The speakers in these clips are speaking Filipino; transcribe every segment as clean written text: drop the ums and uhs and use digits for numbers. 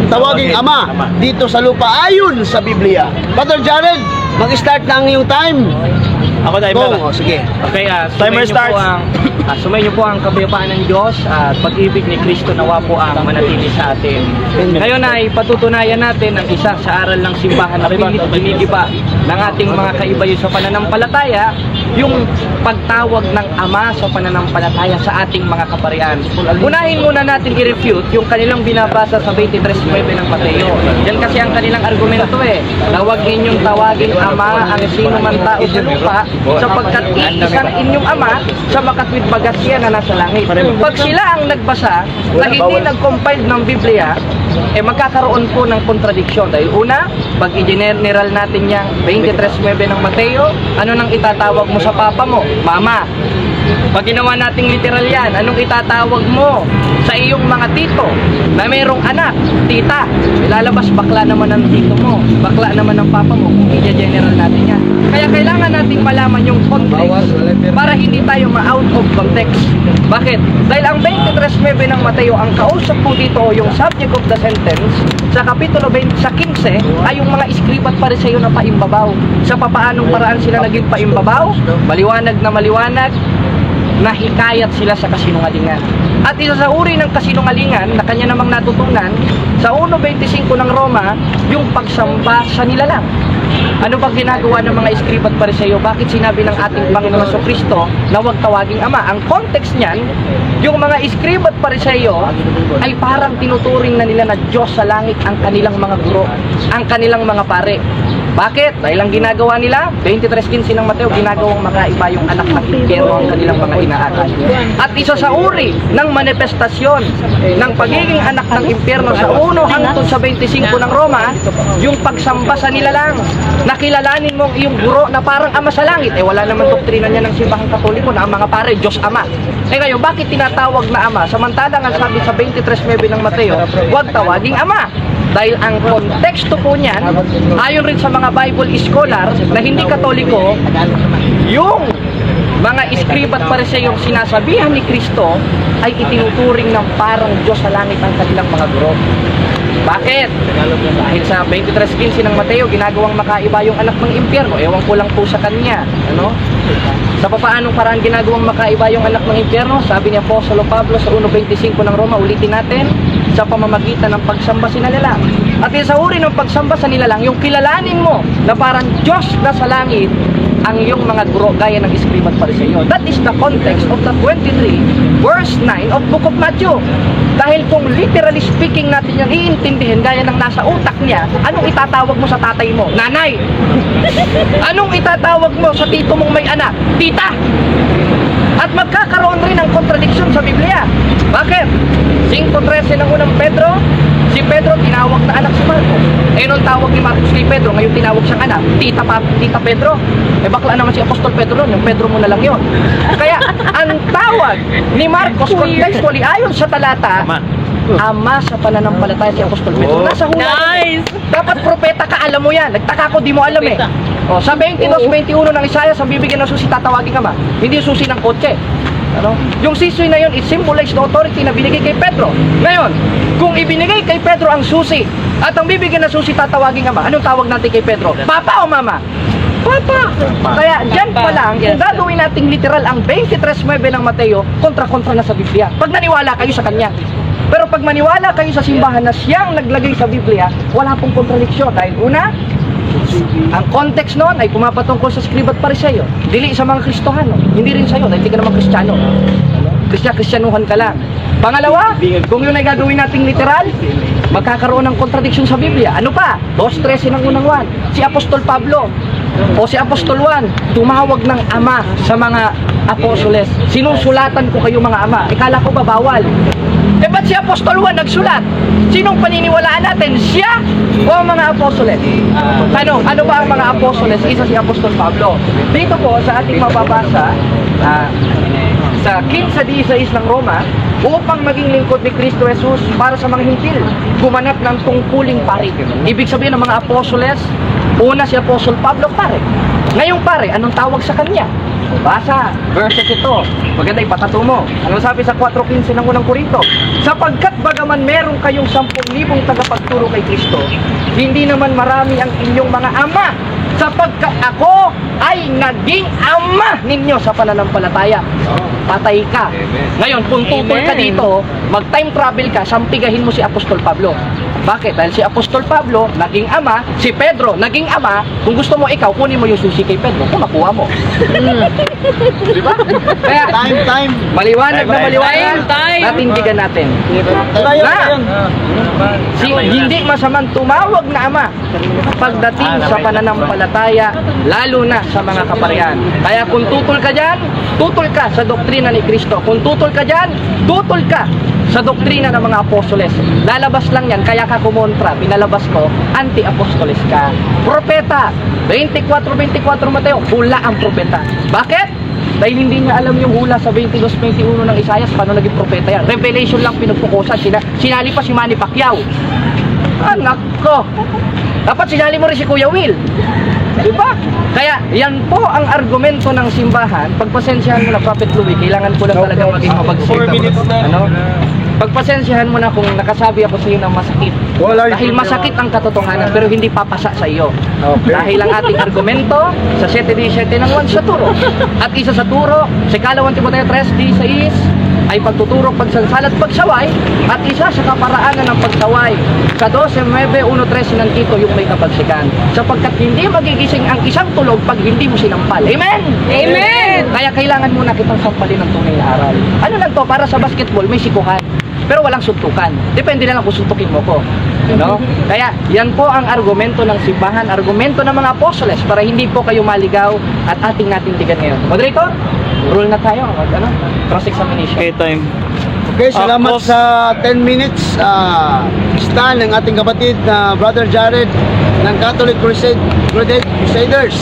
tawaging ama dito sa lupa ayon sa Biblia. Brother Jared, mag-start na ang iyong time. Ako tayo Go, sige. Okay, Timer starts. sumayin niyo po ang kabuyapaan ng Diyos at pag-ibig ni Kristo nawa po ang manatili sa atin. Ngayon ay patutunayan natin ang isa sa aral ng simbahan na pilit ginigiba ng ating mga kaibayo sa pananampalataya, yung pagtawag ng Ama sa pananampalataya sa ating mga kaparian. Unahin muna natin i-refute yung kanilang binabasa sa 23:9 ng Mateo. Yan kasi ang kanilang argumento na huwag ninyong tawagin Ama ang sino man tao sa lupa sapagkat iisang inyong Ama sa makatwid bagas yan na nasa langit. Pag sila ang nagbasa na hindi nag-compile ng Biblia, magkakaroon po ng kontradiksyon. Dahil una, pag i-general natin yung 23:9 ng Mateo, ano nang itatawag mo sa papa mo? Mama. Pag ginawa nating literal yan, anong itatawag mo sa iyong mga tito na mayroong anak? Tita. Ilalabas, bakla naman ang tito mo, bakla naman ang papa mo, kung i-general natin yan. Kaya kailangan nating malaman yung context para hindi tayo ma-out of context. Bakit? Dahil ang 23:9 ng Mateo, ang kausap po dito, yung subject of the sentence, sa kapitulo 20, sa 15, ay yung mga iskriba at pariseyo na paimbabaw. Sa papaanong paraan sila naging paimbabaw? Maliwanag na maliwanag, nahikayat sila sa kasinungalingan. At isa sa uri ng kasinungalingan na kanya namang natutunan, sa 1:25 ng Roma, yung pagsamba sa nilalang. Ano bang ginagawa ng mga iskriba at pariseyo? Bakit sinabi ng ating Panginoon Jesucristo na huwag tawaging Ama? Ang context niyan, yung mga iskriba at pariseyo ay parang tinuturing na nila na Diyos sa langit ang kanilang mga guro, ang kanilang mga pare. Bakit? Dahil ang ginagawa nila, 23:15 ng Mateo, ginagawang makaiba yung anak ng impyerno ang kanilang mga inaakay. At isa sa uri ng manifestasyon ng pagiging anak ng impyerno sa 1 hangtod sa 25 ng Roma, yung pagsamba sa nilalang. Nakilalanin mo iyong guro na parang ama sa langit. Wala naman doktrina niya ng simbahang Katoliko na ang mga pare, Diyos Ama. Ngayon, bakit tinatawag na Ama? Samantalang ang sabi sa 23:9 ng Mateo, huwag tawaging Ama. Dahil ang konteksto po niyan, ayon rin sa mga Bible scholar na hindi Katoliko, yung mga iskriba at pariseyong sinasabihan ni Kristo ay itinuturing ng parang Diyos sa langit ang kanilang mga guro. Bakit? Dahil sa 23:15 ng Mateo, ginagawang makaiba yung anak ng impyerno. Ewan ko lang po sa kanya. Ano? Sa papaanong paraan ginagawang makaiba yung anak ng impyerno? Sabi ni Apostolo Pablo sa 1:25 ng Roma, ulitin natin, sa pamamagitan ng pagsamba sa nilalang. At sa uri ng pagsamba sa nilalang, yung kilalanin mo na parang Diyos na sa langit ang iyong mga guro gaya ng iskriba at pariseyo. That is the context of the 23 verse 9 of Book of Matthew. Dahil kung literally speaking natin yan iintindihin gaya ng nasa utak niya, anong itatawag mo sa tatay mo? Nanay! Anong itatawag mo sa tito mong may anak? Tita! At magkakaroon rin ng kontradiksyon sa Biblia. Bakit? 5:13 ng unang Pedro, si Pedro tinawag na anak si Marco. Nung tawag ni Marcos kay Pedro, ngayon tinawag siyang anak, Tita Pedro. Bakla naman si Apostol Pedro nun, yung Pedro mo na lang yun. Kaya ang tawag ni Marcos contextually ayon sa talata, Ama sa pananampalataya si Apostol Pedro. Nasa hula. Nice! Dapat propeta ka, alam mo yan. Nagtaka ko, di mo alam sa 22:21 ng Isaiah, sa bibigyan ng susi, tatawagin ka ma. Hindi susi ng kotse. Ano? Yung susi na yun, it symbolizes the authority na binigay kay Pedro. Ngayon, kung ibinigay kay Pedro ang susi at ang bibigyan ng susi, tatawagin ka ma. Anong tawag natin kay Pedro? Papa o mama? Papa! Kaya dyan pa lang, kung gagawin nating literal ang 23:9 ng Mateo, kontra-kontra na sa Biblia. Pag naniwala kayo sa kanya. Pero pag maniwala kayo sa simbahan na siyang naglagay sa Biblia, wala pong kontradiksyon. Dahil una, ang context noon ay pumapatungkol sa iskriba at pariseyo. Dili sa mga Kristohano. Hindi rin sa'yo, dahil hindi ka naman Kristiyano. Kristyanuhan ka lang. Pangalawa, kung yun ay gagawin nating literal, magkakaroon ng kontradiksyon sa Biblia. Ano pa? 2:13 ng unang 1. Si Apostol Pablo o si Apostol Juan, tumawag ng Ama sa mga apostoles. Sinusulatan ko kayo mga ama. Ikala ko ba bawal? Ba't si Apostol Juan nagsulat? Sinong paniniwalaan natin? Siya o ang mga apostoles? Ano ba ang mga apostoles? Isa si Apostol Pablo. Dito po sa ating mababasa, sa 15:16 ng Roma, upang maging lingkod ni Kristo Jesus para sa mga hintil, gumanap ng tungkuling pari. Ibig sabihin ng mga apostoles, una si Apostol Pablo, pare. Ngayong pare, anong tawag sa kanya? Basa, verses ito. Maganda ipatato mo. Ano sabi sa 4:15 ng unang Korinto? Sapagkat bagaman meron kayong 10,000 tagapagturo kay Kristo, hindi naman marami ang inyong mga ama, sapagkat ako ay naging ama ninyo sa pananampalataya. Patay ka. Ngayon, kung tutol ka dito, mag-time travel ka, sampigahin mo si Apostol Pablo. Bakit? Dahil si Apostol Pablo naging ama, si Pedro naging ama. Kung gusto mo ikaw, kunin mo yung susi kay Pedro, kung makuha mo. Di ba? Kaya, Time. maliwanag na maliwanag, natindigan natin. Hindi masamang tumawag na ama pagdating sa pananampalataya, lalo na sa mga kaparehan. Kaya kung tutol ka dyan, tutol ka sa doktrina ni Kristo. Kung tutol ka dyan, tutol ka sa doktrina ng mga apostoles. Lalabas lang yan, kaya ka kumontra. Pinalabas ko, anti-apostoles ka. Propeta, 24:24 Mateo, hula ang propeta. Bakit? Dahil hindi niya alam yung hula sa 22:21 ng Isaias, paano naging propeta yan. Revelation lang pinagpukusan. Sinali pa si Manny Pacquiao. Anak ko. Dapat sinali mo rin si Kuya Will. Diba? Kaya yan po ang argumento ng simbahan. Pagpasensyahan mo na, Prophet Louie, kailangan ko lang talaga maging mabagsik. 4 minutes na. Ano? Pagpasensyahan mo na kung nakasabi ako sa iyo ng masakit. Dahil masakit ang katotohanan pero hindi papasa sa iyo. Dahil ang ating argumento sa 7:17 ng 1 sa turo. At isa sa turo, sa Ikalawan Timoteo 3:16 ay pagtuturo, pagsansala at pagsaway, at isa sa kaparaanan ng pagsaway. Sa 12:9-1:13 ng Tito yung may kabagsikan. Sapagkat hindi magigising ang isang tulog pag hindi mo sinampal. Amen! Amen! Kaya kailangan mo na kitang sampalin ng tunay na aral. Ano lang to, para sa basketball may sikuhan. Pero walang suntukan. Depende na lang kung suntukin mo ko. No? Kaya yan po ang argumento ng simbahan, argumento ng mga apostoles para hindi po kayo maligaw at ating natindigan ngayon. Moderator, rule na tayo. Cross-examination. Okay, time. Okay, salamat Close. sa 10 minutes stand ng ating kapatid na Brother Jared ng Catholic Crusaders.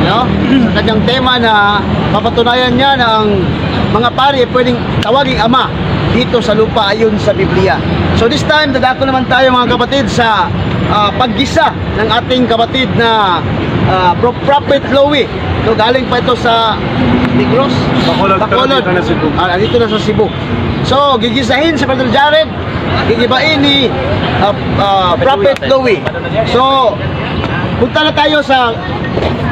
No? Sa kanyang tema na papatunayan niya na ang mga pari ay pwedeng tawaging ama dito sa lupa ayon sa Biblia. So this time, dadako naman tayo mga kapatid sa paggisa ng ating kapatid na Prophet Louie. So galing pa ito sa Negros, Bacolod, pero dito na Cebu. Dito na sa Cebu. So gigisahin si Brother Jared, gigibain ni Prophet Louie. So punta na tayo sa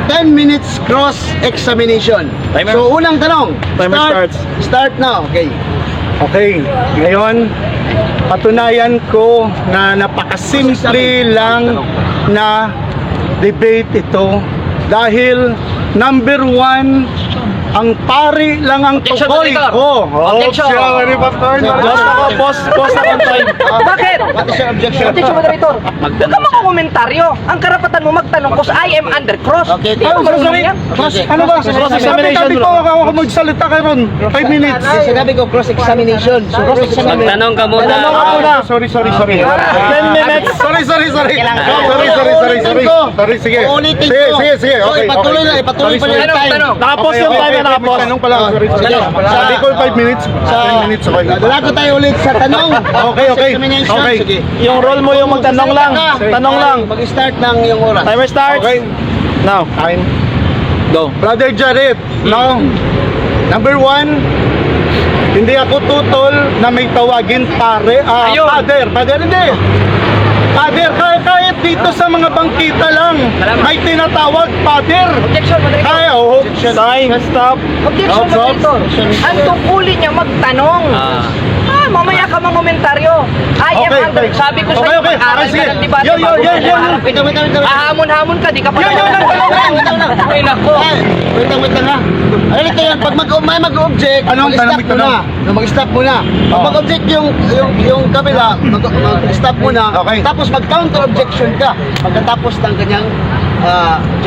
10 minutes cross-examination. Timer. So unang tanong, Timer start now. Okay. Okay, ngayon, patunayan ko na napakasimple lang na debate ito dahil number 1, ang pari lang ang Objection, tukoy Moderator. ko. Objection. Post ako time. Bakit? What is your objection? Objection, moderator. Huwag ka makakomentaryo. Ang karapatan mo magtanong ko sa I am under cross. Okay, Di ba marunong sorry. yan? Ano ba? Sabi ko ako magsalita kayo ron. 5 minutes. Sinabi ko cross-examination. So cross-examination. Magtanong ka muna. Tanong ako na. Sorry. 10 minutes. Sorry. Sorry, sige. Uulitin Sige, ko. sige. So, Okay. ipatuloy na, ipatuloy pa Sorry, yung sorry. time. Tanong. Nakapos yung time na nakapos. Tanong pa lang. Sorry. Sabi ko 5 minutes. 10 minutes. Okay. Dalago tayo ulit sa tanong. Okay. Cross-examination. Okay. Sige. Yung role mo yung magtanong lang. Tanong lang. Mag-start ng iyong oras. Timer starts. Okay. Now, time. Go. Brother Jared, no? Number 1, hindi ako tutol na may tawagin pare, Ayun. Father, hindi. Father, kahit dito sa mga bangkita lang, Salamat. may tinatawag father. Objection, moderator. Kaya, time, stop. Objection, Stop. moderator. Ang tungkulin niya magtanong. Mamaya ka mga komentaryo. I am Okay, under. okay. Sabi ko Okay, sa'yo, okay. mag-aral Sige. ka ng debate. Yo, bago ka yo. harap. Wait lang. Hahamon-hamon ka, di ka pa Yo. Ay, nako. Wait lang ha. Ano ito yan? Pag may mag-object, Anong mag-stop tanong, muna. Mag-stop muna. Pag Oh. mag-object yung kabila, mag-stop muna. Okay. Tapos mag-counter objection ka. Pagkatapos ng kanyang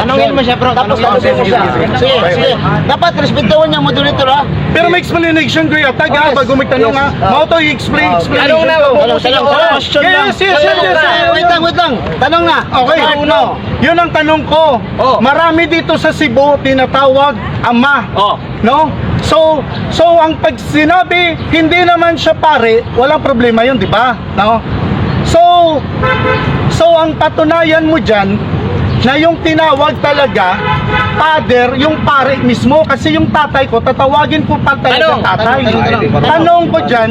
tanongin mo siya, bro. Tapos tanongin mo siya. Sige. Dapat respetuhan niya moderator ha. Pero may explanation ko yung tag ha, bago magtanong ha. Mau to i-explain. Tanong na, mabubusin yung oras. Wait lang. Tanong na. Okay, no. Yun ang tanong ko. Oh. Marami dito sa Cebu tinatawag ama. Oh. No? So ang pag sinabi hindi naman siya pare, walang problema 'yun, di ba? No? So ang patunayan mo diyan na yung tinawag talaga father, yung pare mismo. Kasi yung tatay ko, tatawagin ko pa talaga Tanong. tatay. Tanong. Tanong ko dyan,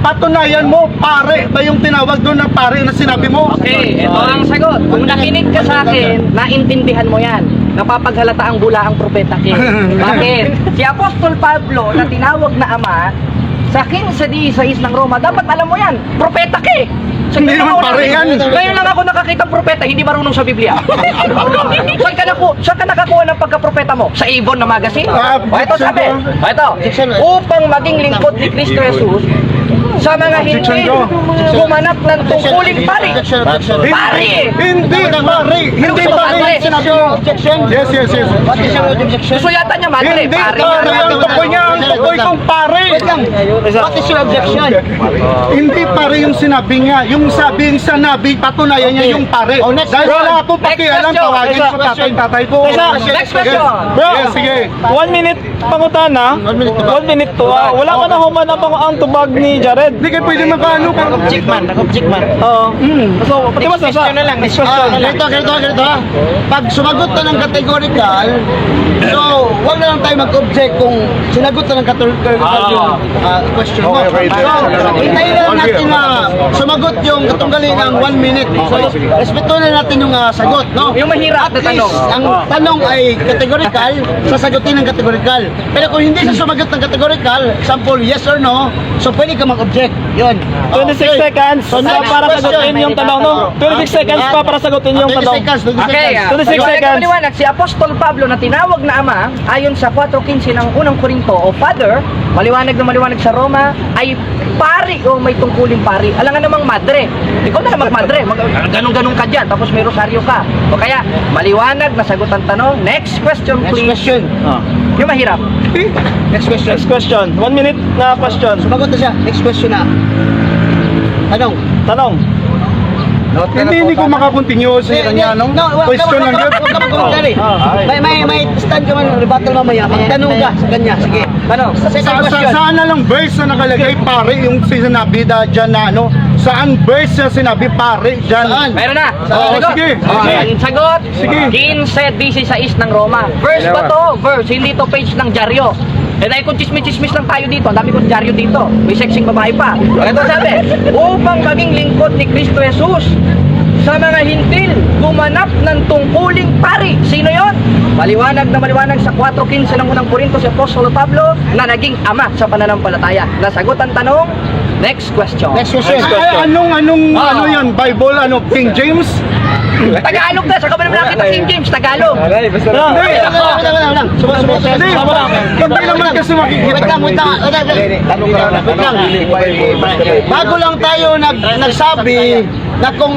patunayan mo, pare ba yung tinawag doon na pare na sinabi mo? Okay, ito ang sagot. Kung nakinig ka sa akin, naintindihan mo yan. Napapaghalata ang bula ang propeta King. Bakit? Si Apostol Pablo na tinawag na ama, sa 15:16 ng Roma, dapat alam mo yan, propeta ka eh. So, Hindi ngayon naman ako pare yan. Ngayon lang ako nakakita ng propeta, hindi marunong sa Biblia. Saan ka nakakuha ng pagka-propeta mo? Sa Avon na magazine? O ito sabi, upang maging lingkod ni Kristo Jesus, sa mga hindi gumanap ng tungkuling pari. Pari! Hindi pare! Hindi pare yung sinabi mo. Yes. What is your objection? Gusto yata niya madre, Hindi pari. pare ang tukoy niya, ang tukoy kong pare! What is your objection? Hindi pare yung sinabi niya. Yung sabing sa nabi, patunayan niya yung pare. Dahil wala akong pakialam, tawagin ko tatay ko. Next question. Yes, sige. 1 minute pangutana. 1 minute to. Wala ka na human ang tubag ni Jared. Hindi kayo pwede magkano ka. Nag-object man. Oo. So, pati mas nasa. Next question na lang. Ganito ha. Pag sumagot na ng categorical, so, wag na lang tayo mag-object kung sinagot na ng categorical yung question mo. So, hintayin na lang natin na sumagot yung katunggali ng 1 minute. So, respeto na natin yung sagot, no? Yung mahirap na At least, tanong. ang tanong ay categorical, sasagutin ng categorical. Pero kung hindi siya sumagot ng categorical, example, yes or no, so pwede ka mag-object. Yun. 26 seconds So, next para question. sagutin yung tanong, no? 26 seconds pa para sagutin yung 20 tanong. seconds, 20 Okay, seconds. 26 seconds. Maliwanag, si Apostol Pablo na tinawag na ama, ayon sa 4:15 ng unang Korinto o Father, maliwanag na maliwanag sa Roma, ay pari o may tungkuling pari. Alam nga namang madre. Ikaw na lang magmadre. Ganun-ganun ka dyan, tapos may rosaryo ka. O kaya, maliwanag na sagot ang tanong. Next question, Next please. question. Yung mahirap. Next question. Next question. 1 minute na question. Sumagot na siya. Next question na. Anong? Tanong. Hindi ko makakontinue sa kanya, no? Question lang yun. Huwag ka mag-commentary. May stand ka man, rebuttal mamaya. Magtanong ka sa kanya. Sige. Ano? Second question. Saan na lang verse na nakalagay pare yung sinabi dyan na ano? Saan verse na sinabi pare dyan? Saan? Meron na. Oo, Sagot. sige. Ang sagot. Sige. 15:16 ng Roma. Verse ba to? Verse. Hindi to page ng dyaryo. Eh dahil kung chismis-chismis lang tayo dito, ang dami kong dyaryo dito. May sexing babae pa. Ito sabi, upang maging lingkod ni Kristo Jesus sa mga hintil, gumanap ng tungkuling pari. Sino yon? Maliwanag na maliwanag sa 4:15 ng unang Korinto si Apostol Pablo na naging ama sa pananampalataya. Nasagot ang tanong. Next question. Next question. Ano yan? Bible, ano? King James? Tagalog na, saka ba naman nakita King James? Tagalog. Wala lang. Sumagot ka. Hindi naman kasi makikita. Wait lang. Bago lang tayo nagsabi na kung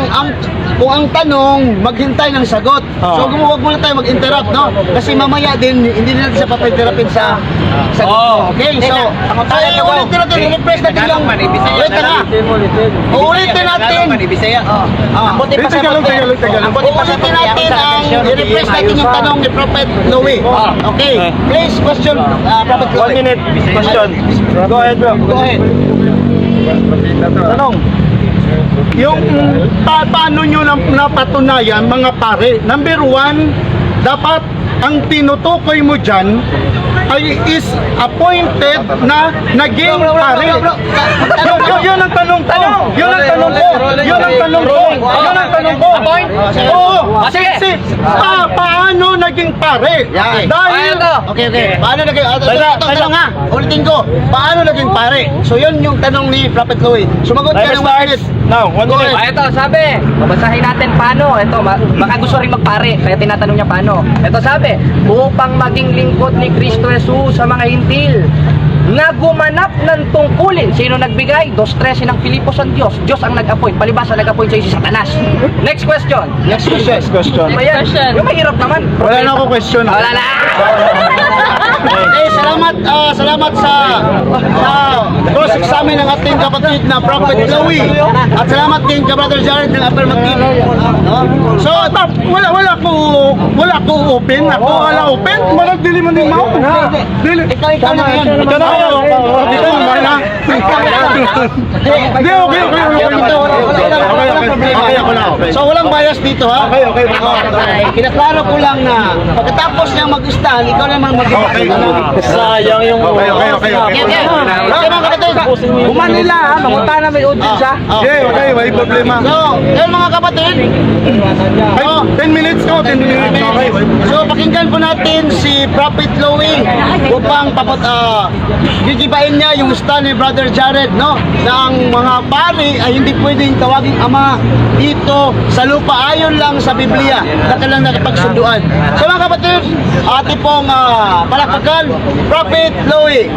ang tanong, maghintay ng sagot. So, huwag muna tayo mag-interrupt, no? Kasi mamaya din, hindi na natin siya papinterrupin sa sagot mo. Okay? So, ulitin natin, i-repress natin yung... Wait na. Ulitin natin. Ulitin natin ang i-repress natin yung tanong ni Prophet Louie. Okay. Please, question, Prophet 1 Louie. minute question. Go ahead, bro. Go ahead. Tanong. Yung paano nyo napatunayan mga pare? Number 1, dapat ang tinutukoy mo dyan ay is appointed na naging pare. Yun ang tanong ko. Yun ang tanong ko. Yun ang tanong ko. Yun ang tanong ko. Oo. Sige. Paano naging pare? Dahil Okay. Paano naging... Ito lang ha. Ulitin ko. Paano naging pare? So yun yung tanong ni Prophet Louie. Sumagot ka Timer ng 1 starts minute. now. 1 minute. Ito, sabi, babasahin natin paano. Ito, baka gusto rin magpare, kaya tinatanong niya paano. Ito sabi, upang maging lingkod ni Kristo Jesus sa mga hintil, na gumanap ng tungkulin. Sino nagbigay? 2:13 ng Filipos ang Diyos. Diyos ang nag-appoint. Palibasa nag-appoint sa si Satanas. Next question. Next question. Next question. Ayan. Yung mahirap naman. wala na ako question. Wala na. Okay, salamat sa cross-examine ng ating kapatid na Prophet Louie. At salamat din kay Brother Jared ng affirmative. So, wala ko open. Ako wala open. Marag dili man din mo. Dili. Ikaw na yan. Ikaw na yan. Dito naman na. Hindi, okay. Okay, ako na. So walang bias dito ha? Okay. Kinaklaro ko lang na pagkatapos niya mag-stand, ikaw naman Okay. Sayang yung... Okay. Okay mga kapatid. Bumanila ha, mamunta na may audience ha. Okay, may problema. So, ngayon mga kapatid, Ay, 10 minutes ko, 10 minutes. Okay. so pakinggan po natin si Prophet Louie upang gigibain niya yung stand ni Brother Jared, no? Na ang mga pari ay hindi pwedeng tawaging ama dito sa lupa ayon lang sa Biblia na kailang nakipagsunduan. So mga kapatid, ating pong palakpakan, Prophet Louie.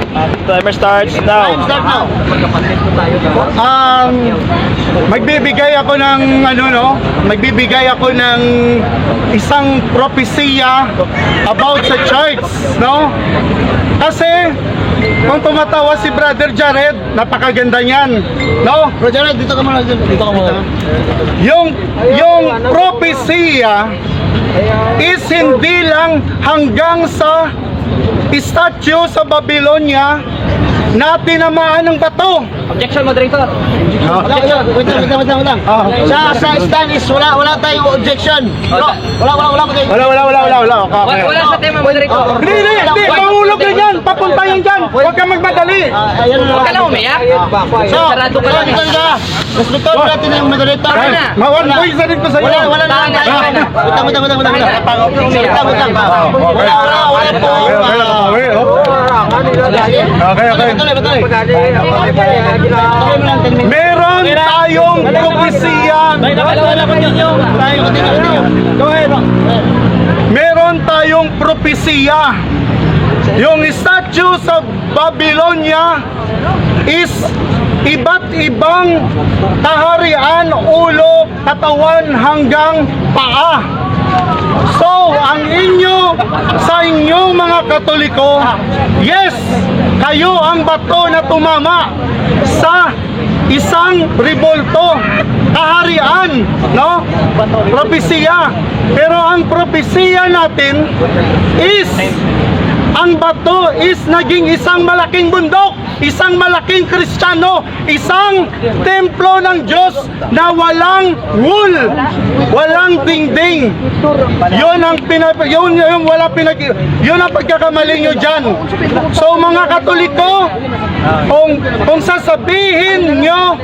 Timer starts Time now. start now. Magbibigay ako ng magbibigay ako ng isang propesiya about sa church, no? Kasi kung tumatawa si Brother Jared, napakaganda niyan, no? Bro Jared, dito ka muna. Dito ka muna. Yung propesiya is hindi lang hanggang sa statue sa Babylonia na tinamaan ng bato. Objection, moderator. Wait lang. Sa stand is wala tayong objection. Bro, wala po tayo. Wala. Okay. Wala sa tema, moderator. Hindi, mahulog na yan, papunta yan dyan. Huwag kang magmadali. Ayan Huwag ka lang umiyak. So, Sarado ka lang. Respeto natin yung moderator. Tama na. Mawan voice na rin ko sa'yo. Wala na. Wait lang. Wala po. Tuloy. Meron tayong propesiya. Meron tayong propesiya. Yung statue sa Babylonia is iba't ibang kaharian, ulo, katawan hanggang paa. So, sa inyong mga Katoliko, yes, kayo ang bato na tumama sa isang rebolto, kaharian, no? Propesiya. Pero ang propesiya natin is ang bato is naging isang malaking bundok, isang malaking Kristiyano, isang templo ng Diyos na walang wool, walang dingding. Yun ang yun ang pagkakamali nyo dyan. So mga Katoliko, kung sasabihin nyo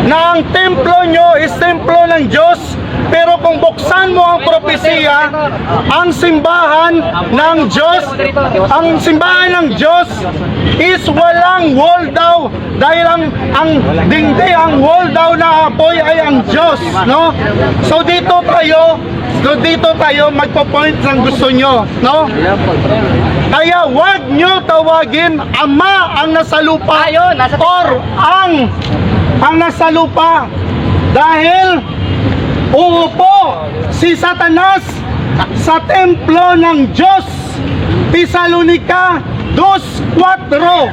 na ang templo nyo is templo ng Diyos, pero kung buksan mo ang propesiya, ang simbahan ng Diyos is walang wall daw, dahil ang dingding, ang wall daw na apoy ay ang Diyos, no? So dito tayo magpo-point ng gusto nyo, no? Kaya wag nyo tawagin ama ang nasa lupa or ang nasa lupa, dahil uupo si Satanas sa templo ng Diyos. Tesalonica 2:4.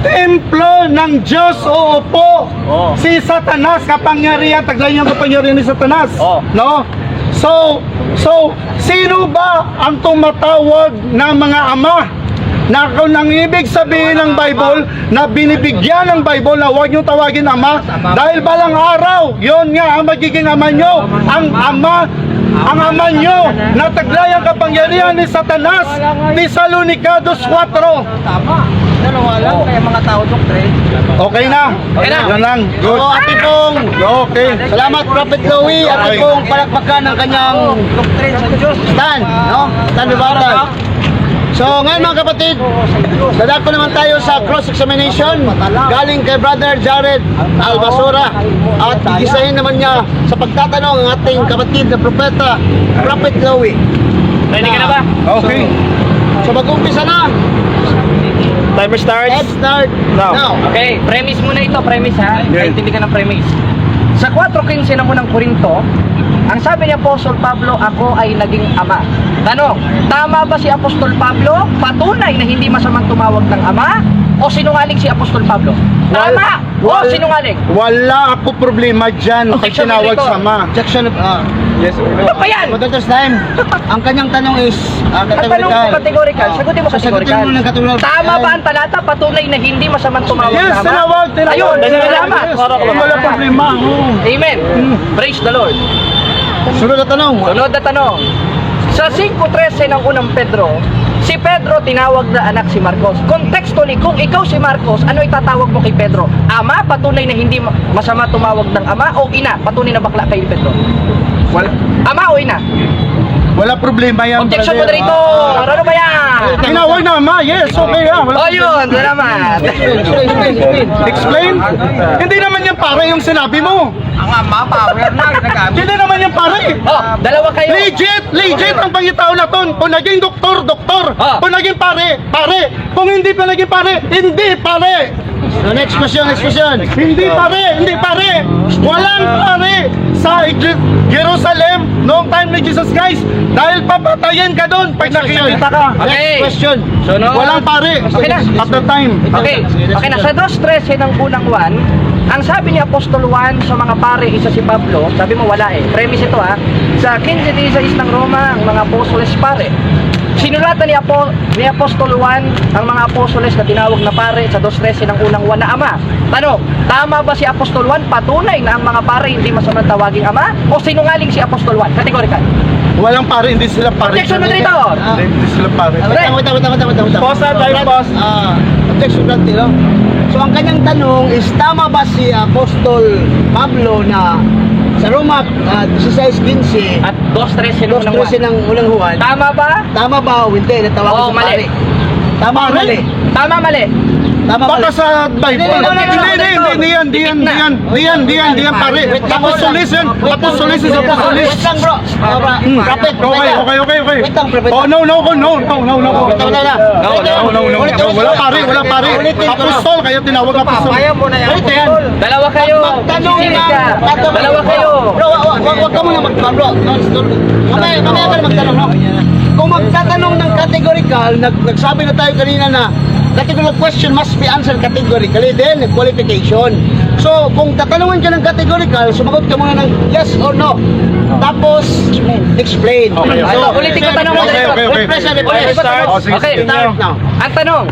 Templo ng Diyos uupo si Satanas, kapangyarihan, taglayin ang kapangyarihan ni Satanas, no? So sino ba ang tumatawag na mga ama? Na kung ang ibig sabihin ng Bible, na binibigyan ng Bible na huwag nyo tawagin ama, dahil balang araw, yon nga ang magiging ama nyo, ang ama nyo, na taglay ang kapangyarihan ni Satanas. Tesalonica 2:4. Okay na? Yan lang. Good. So, ate pong Okay. salamat Prophet Louie, ate Okay. pong palakpakan ng kanyang stand, no? Stand ni Batay. So ngayon mga kapatid, dadako naman tayo sa cross-examination galing kay Brother Jared Albasura, at gisahin naman niya sa pagtatanong ang ating kapatid na propeta, Prophet Louie. Ready ka na ba? Okay. So mag-umpisa na. Timer starts Let's start now. now. Okay, premise muna ito, premise ha. Yeah. Intindi ka ng premise. Sa 4:15 ng unang Korinto, ang sabi ni Apostol Pablo, ako ay naging ama. Tanong, tama ba si Apostol Pablo? Patunay na hindi masamang tumawag ng ama? O sinungaling si Apostol Pablo? Tama o sinungaling? Wala ako problema dyan sa Objection, tinawag Enrico. sa ama. Objection Yes or no? Ano ba yan? Moderator's time. Ang kanyang tanong is Ang tanong mo categorical. categorical, sagutin mo So, sagutin categorical. mo ng categorical. Tama ba ang talata? Patunay na hindi masamang tumawag Yes, ng ama? tinawag. Ayun, salamat. Wala problema. Amen. Praise the Lord. Sunod na tanong. Sunod na tanong. Sa 5.13 ng unang Pedro, si Pedro tinawag na anak si Marcos. Contextually, kung ikaw si Marcos, ano itatawag mo kay Pedro? Ama, patunay na hindi masama tumawag ng ama, o ina, patunay na bakla kay Pedro? Ama o ina? Wala problema yan, Objection brother. moderator! Ano ba yan? Tinawag na ama, yes, okay yan. O yun, salamat. Explain? Hindi naman yan pare yung sinabi mo. Ang ama, power na, ginagamit. Hindi naman yan pare. Oh, dalawa kayo. Legit ang pangitao na ton. Kung naging doktor. Ah. Kung naging pare. Kung hindi pa naging pare, hindi pare. So, next question. Hindi pare. Walang pare sa Jerusalem noong time ni Jesus Christ. Dahil papatayin ka doon pag nakikita ka. Okay. Next question. Sunod. Walang pare. Okay na. At the time. Okay, na sa 2.13 ng unang 1, ang sabi ni Apostol Juan sa mga pare, isa si Pablo, sabi mo wala eh. Premise ito ha. Sa 15:16 ng Roma, ang mga apostoles pare. Sinulatan ni Apostol Juan ang mga apostoles na tinawag na pare sa 2.13 ng unang 1 na ama. Tanong, tama ba si Apostol Juan? Patunay na ang mga pare hindi masamang tawaging ama? O sinungaling si Apostol Juan? Categorical. Walang pare, hindi sila pare. Objection moderator! Hindi sila pare. Wait. Pause na tayo, pause. Objection granted, no? So, ang kanyang tanong is, tama ba si Apostol Pablo na sa Roma 16:15 At 2.13 ng unang 2:13 1. ng unang Juan, Tama ba? tama ba o hindi na Oo, tawagin sa mali. pare? Tama o mali? Tama, mali. Tama Baka mali? sa Bible. Hindi yan, pare. Apostolis yan. Apostolis is apostolis. Wait lang, bro. Prophet, Okay. Wait lang, prophet. Oh, no. Ulit. Wala pare. Ulitin ko, no? Apostol, kaya tinawag apostol. Papayan mo na yan. Ulit yan. Dalawa kayo. Magtanong Sisinig ka. ng... Dalawa kayo. Bro, wag ka muna magtanong, bro. Mamaya ka na magtanong, no? Kung magtatanong ng categorical, nagsabi na tayo kanina na categorical question must be answered categorically, then qualification. So, kung tatanungin ka ng categorical, sumagot ka muna ng yes or no. Tapos, explain. Okay. Ano, ulitin ko tanong mo. Okay. Refresh. Oh, sige, Okay, sige. Start now. Ang tanong,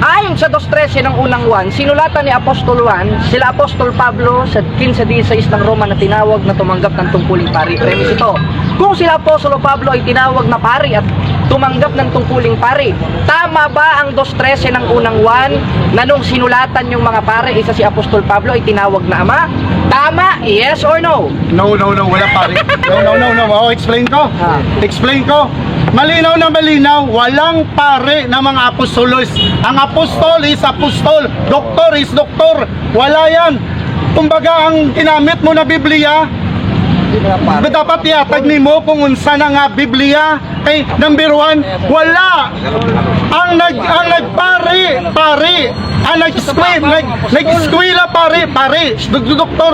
ayon sa 2.13 ng unang 1, sinulatan ni Apostol Juan, sila Apostol Pablo sa 15:16 ng Roma na tinawag na tumanggap ng tungkuling pari. Premise ito. Kung sila Apostol Pablo ay tinawag na pari at tumanggap ng tungkuling pari, tama ba ang 2.13 ng unang 1 na nung sinulatan yung mga pare, isa si Apostol Pablo ay tinawag na ama? Tama? Yes or no? No, wala pare. No. Oh, explain ko. Malinaw na malinaw, walang pare na mga apostolos. Ang apostol is apostol, doktor is doktor. Wala yan. Kumbaga, ang ginamit mo na Biblia, dapat iatag ni mo kung unsa na nga Biblia. Kay number 1, wala. Ang nag-eskwela pare,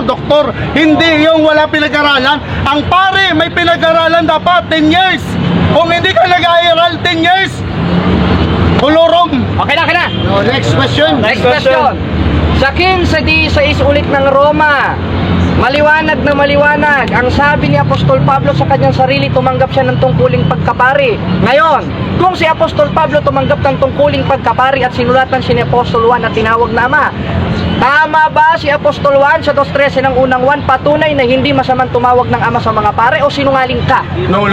doktor. Hindi yung wala pinag-aralan. Ang pare may pinag-aralan dapat 10 years. Kung hindi ka nag-aaral 10 years, hulurong. Okay na. No, next question. Next question. Sa 15:16 ulit ng Roma, maliwanag na maliwanag. Ang sabi ni Apostol Pablo sa kanyang sarili, tumanggap siya ng tungkuling pagkapari. Ngayon, kung si Apostol Pablo tumanggap ng tungkuling pagkapari at sinulatan si ni Apostol Juan at tinawag na ama, tama ba si Apostol Juan sa 2.13 ng unang 1 patunay na hindi masamang tumawag ng ama sa mga pare, o sinungaling ka? No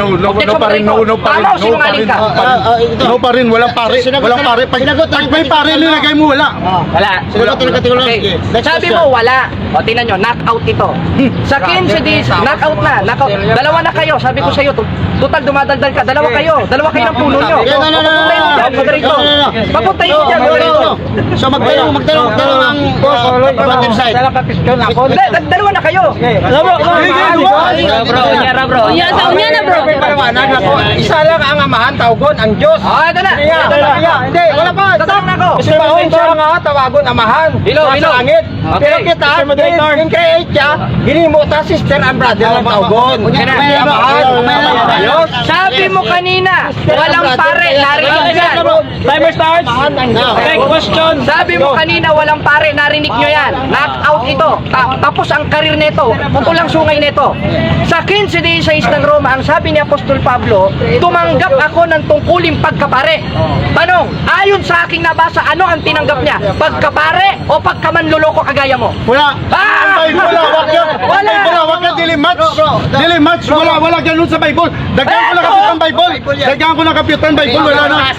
pa rin. Tama o sinungaling ka? No pa rin, walang pare. Pag may pare, nilagay mo, wala. Wala. Sinagot na kategorical. Okay. Next Sabi question. mo wala. O tingnan nyo, knockout ito. Sa 15 days, knockout na. Dalawa na kayo. Sabi ko sa iyo, total dumadaldal ka. Dalawa kayo ng puno nyo. No. Papuntay mo dyan. So, magtanong ang kapatid side. Dalawa na kayo. Bro. Yan, sa unya na bro. Paliwanag ako. Isa lang ang amahan, tawgon ang Diyos. Ito na. Hindi, wala pa. Tatanong na ako. Isipahon siya nga, tawagon amahan. Hilo. Sa langit. Okay. Pero kita, in create siya, hinimo ta sister and brother ang tawgon. Hindi amahan. Sabi mo kanina, walang pare. Narinig yan. Timer starts. Next question. Sabi mo kanina, walang pare. Narinig Marinig nyo yan. Knock-out ito. Tapos ang karir nito. Putulang sungay nito. Sa 15:16 ng Roma, ang sabi ni Apostol Pablo, tumanggap ako ng tungkuling pagkapare. Tanong, ayon sa aking nabasa, ano ang tinanggap niya? Pagkapare o pagkamanloloko kagaya mo? Wala. Ah! Ang Bible, wag yan. Wala. Wag yan, dilimatch. Bro. Dilimatch, wala ganun sa Bible. Dagyan ko na kapitan Bible. Dagyan ko na kapitan Bible, wala na.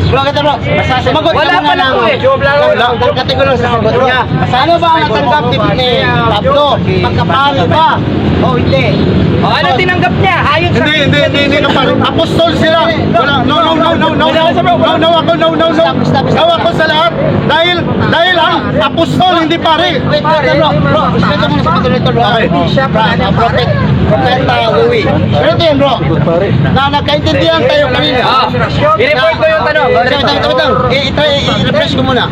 Bro, kita bro. Sumagot ka Wala muna pa lang ng po eh. Wala. Kategorya sa sagot niya. Ano ba ang natanggap ni Pablo? Pagkapari ba? O hindi? O, ano tinanggap niya? Ayon sa Hindi ka pare. Apostol sila. Wala. No. No ako sa lahat. Dahil ang apostol, hindi pare. Wait, bro. Respeto mo na sa moderator, bro. Okay. Siya, prophet. Propeta, Louie. Pero ito yan, bro. Na nagkaintindihan tayo kanina. I-report ko yung tanong. I-refresh ko muna.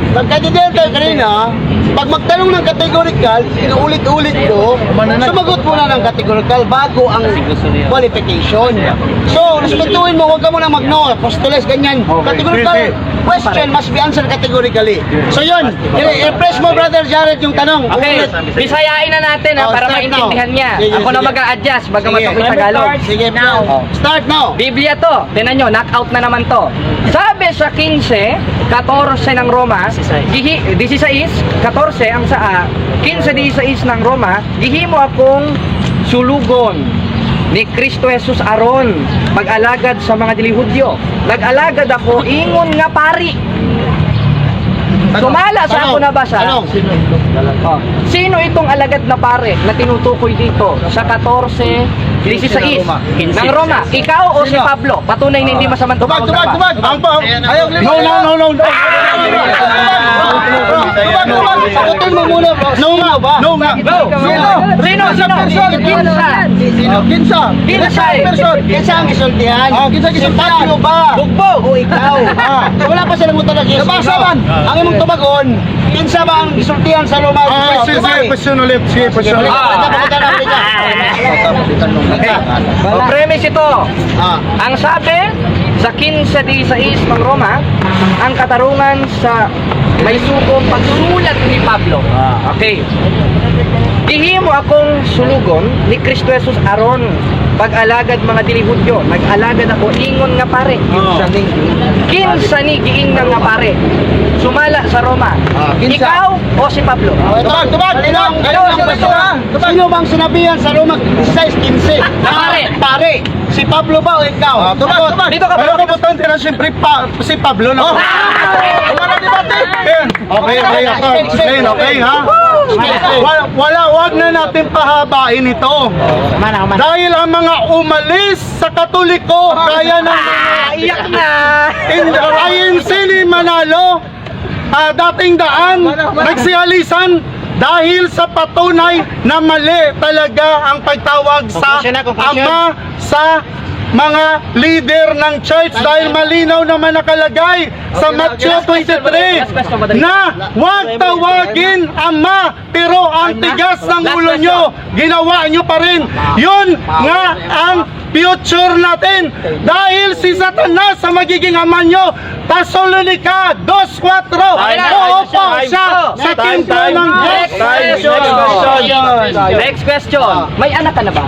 Nagkaintindihan tayo kanina, pag magtanong ng categorical, inuulit-ulit ko, sumagot muna ng categorical bago ang qualification. So, respetuhin mo, huwag ka muna mag-no, apostoles, ganyan. Categorical question must be answered categorically. So yun, i-refresh mo, Brother Jared, yung tanong. Okay, bisayain na natin ha, Oh, para start now. maintindihan niya. Sige, Ako na sige. mag-a-adjust, baga Sige. matakoy Tagalog. Sige, now. Start now. Biblia to, tinan nyo, knockout na naman to. Sabi sa 15:14 ng Roma, 16:14 ang sa 15:16 ng Roma, gihimo akong sulugon ni Kristo Jesus aron mag-alagad sa mga dili Hudyo. Nag-alagad ako ingon nga pari. Sumala sa ako nabasa. Oh. Sino itong alagad na pare na tinutukoy dito sa 14:16 ng Roma? Ikaw o si Pablo? Patunay na hindi masamang tumawag na pa. Ang pa. No. Sagutin mo muna, bro. No nga. Sino? Kinsa eh. Kinsa ang isultihan? Si Pablo ba? Bugbog. O ikaw? So wala pa silang mutanag yung Nabasa man. Ang imong tubagon, kinsa ba ang isultihan sa Roma? Sige, question ulit. O premise ito. Ah. Ang sabi sa 15:16 ng Roma, ang katarungan sa may sukong pagsulat ni Pablo. Okay. Gihimo akong sulugon ni Kristo Jesus aron pag-alagad mga dili Hudyo. Nag-alagad ako ingon nga pare. Kinsa ni giingnan nga pare. Sumala sa Roma. Kinsa? Ikaw o si Pablo? Tubag. Sino bang sinabihan sa Roma 16:15? Pare. Si Pablo ba o ikaw? Tubag. Dito ka Pero ba? kabutan din na siyempre si Pablo na. Okay, explain, okay ha? Wag na natin pahabain ito. Dahil ang mga umalis sa Katoliko, kaya ng Iyak na! INC ni Manalo, dating daan, nagsihalisan dahil sa patunay na mali talaga ang pagtawag sa Ama sa mga leader ng church dahil malinaw naman nakalagay sa Matthew 23 na huwag tawagin Ama pero ang tigas ng ulo nyo ginawa nyo pa rin. Yun nga ang future natin dahil si Satanas sa magiging ama nyo. Thessalonica 2:4 uupo siya sa templo ng Diyos. Next question. May anak ka na ba?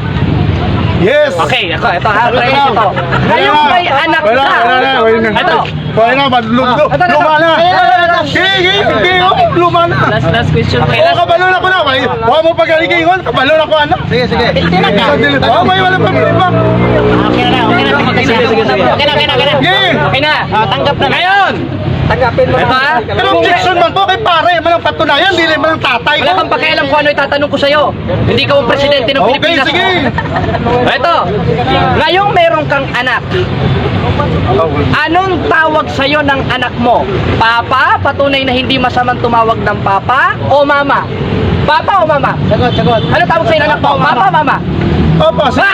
Yes. Okay, ito ha, premise ito. Ngayon may anak ka. Ito. Kaya na, luma na. Sige, luma na. Last question. Okay, Oo, kabalon ako na. Huwag mo pag-aligingon, kabalon ako anak. Sige. Oo, may wala problema. Okay na. Tanggap na. Ngayon, tanggapin mo na. Pero objection man po kay pare, malang patunayan, dili man ang tatay Wala ko. kang pakialam kung ano itatanong ko sa'yo. Hindi ka ang presidente ng Okay, Pilipinas. sige. Ito, ngayong meron kang anak, anong tawag sa'yo ng anak mo? Papa? Patunay na hindi masamang tumawag ng papa? O mama? Papa o mama? Sagot. Ano tawag sa'yo ng anak mo? Papa o mama? Opo, sige.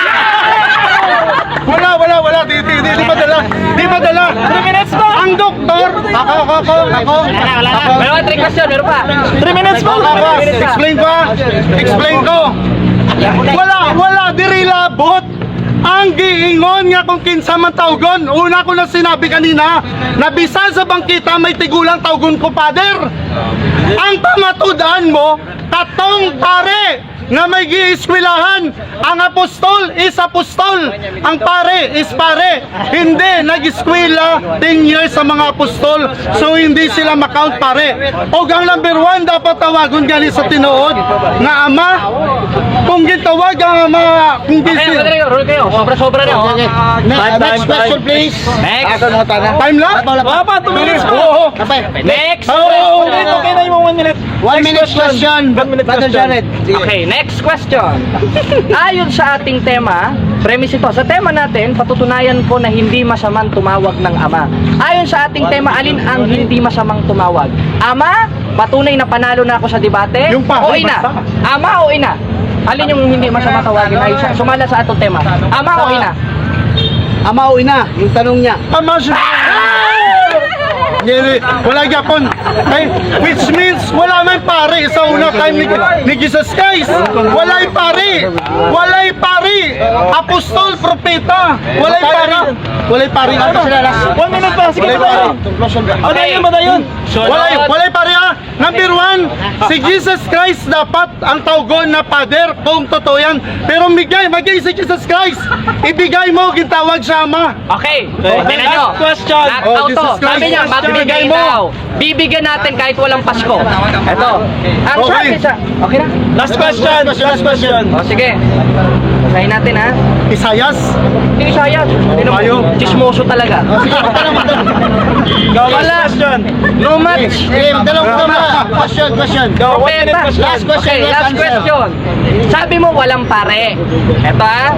Wala. Di madala. 3 minutes mo! Ang doktor, ako. Meron 3 question, meron pa. 3 minutes mo. Explain ko. Wala diri labot Ang giingon nga kung kinsa man tawgon, una ko na sinabi kanina, na bisan sa bangkita may tigulang tawgon ko, Father. Ang pamatudan mo, katong pare nga may giiskwilahan, ang apostol is apostol, ang pare is pare. Hindi nag-eskwela 10 years sa mga apostol, so hindi sila makount pare. O ang number 1 dapat tawagon gali sa tinuod nga ama, kung gitawag ang ama, kung di Okay, sila. Rodrigo, roll kayo. Sobra-sobra na. oh. Next question, please. Next. Time lang? Wala pa, 2 minutes po. Oo. Next. Oo. Okay na yung 1 minute. 1 minute question, 1 minute Brother question. Jared. Okay, next question. Ayon sa ating tema, premise ito, sa tema natin, patutunayan ko na hindi masamang tumawag ng ama. Ayon sa ating tema, alin ang hindi masamang tumawag? Ama, patunay na panalo na ako sa debate? Yung pa, O yung ina? basta. Ama o ina? Alin yung hindi masamang tawagin? Ayon sa, sumala sa atong tema. Ama o ina? Ama o ina, yung tanong niya. Tama siya. Wala yapon. Ay, which means wala may pare sa una time ni Jesus Christ. Wala'y pare. Wala'y pare. Apostol, propeta. Wala'y pare. Wala'y pare. Ano sila last? 1 minute pa, sige Wala'y pa. pare. Ano yun ba na yun? Wala'y pare ha. Number 1, si Jesus Christ dapat ang tawgon na Father kung totoo yan. Pero magay si Jesus Christ. Ibigay mo, gitawag sa Ama. Okay, tingnan nyo. Last question. Oh, Auto, Jesus Christ. sabi niya, magbigay Bigay mo. daw. Bibigyan natin kahit walang Pasko. Ito. Ang Okay. sabi sa... Okay na? Last question. Last question. O sige. Basahin natin ha. Isayas. Hindi siya yan. Bayo. Chismoso talaga. Go, last Wala. question. No match. Sige, dalawang question. Go, 1 minute Propeta. question. Last question, Okay, last last answer. question. Sabi mo walang pare. Eto ha.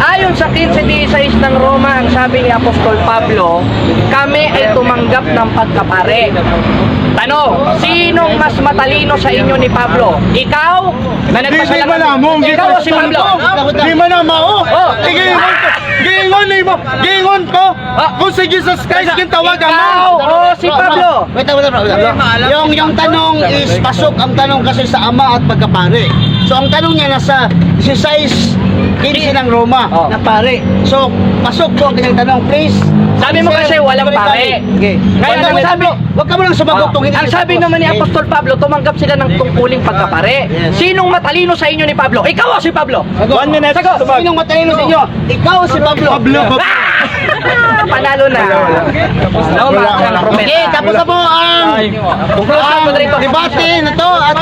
Ayon sa 15:16 ng Roma, ang sabi ni Apostol Pablo, kami ay tumanggap ng pagkapare. Tanong, sinong mas matalino sa inyo ni Pablo? Ikaw? Na Di nagpasalamat? man mo, Ikaw o si Pablo? Di man na mao. Oh. Giingon ko. Giingon ko. Kung si Jesus Christ gitawag Ikaw ama. o si Pablo? Wait. Yung tanong is pasok ang tanong kasi sa ama at pagkapare. So ang tanong niya nasa 16 ng Roma Oh. na pare. So pasok po ang kanyang tanong, please. Sabi mo kasi walang pare. Okay. Kaya Wag ka naman sabi, Wag ka mo lang sumagot kung hindi. ang sabi naman ni Apostol Pablo, tumanggap sila ng tungkuling pagkapare. Sinong matalino sa inyo ni Pablo? Ikaw o si Pablo? 1 minute. Sagot. Tubag. Sinong matalino sa inyo? Ikaw o si Pablo? Panalo na. No, mga Okay, tapos na po ang Conclusion, Rodrigo. debate na to at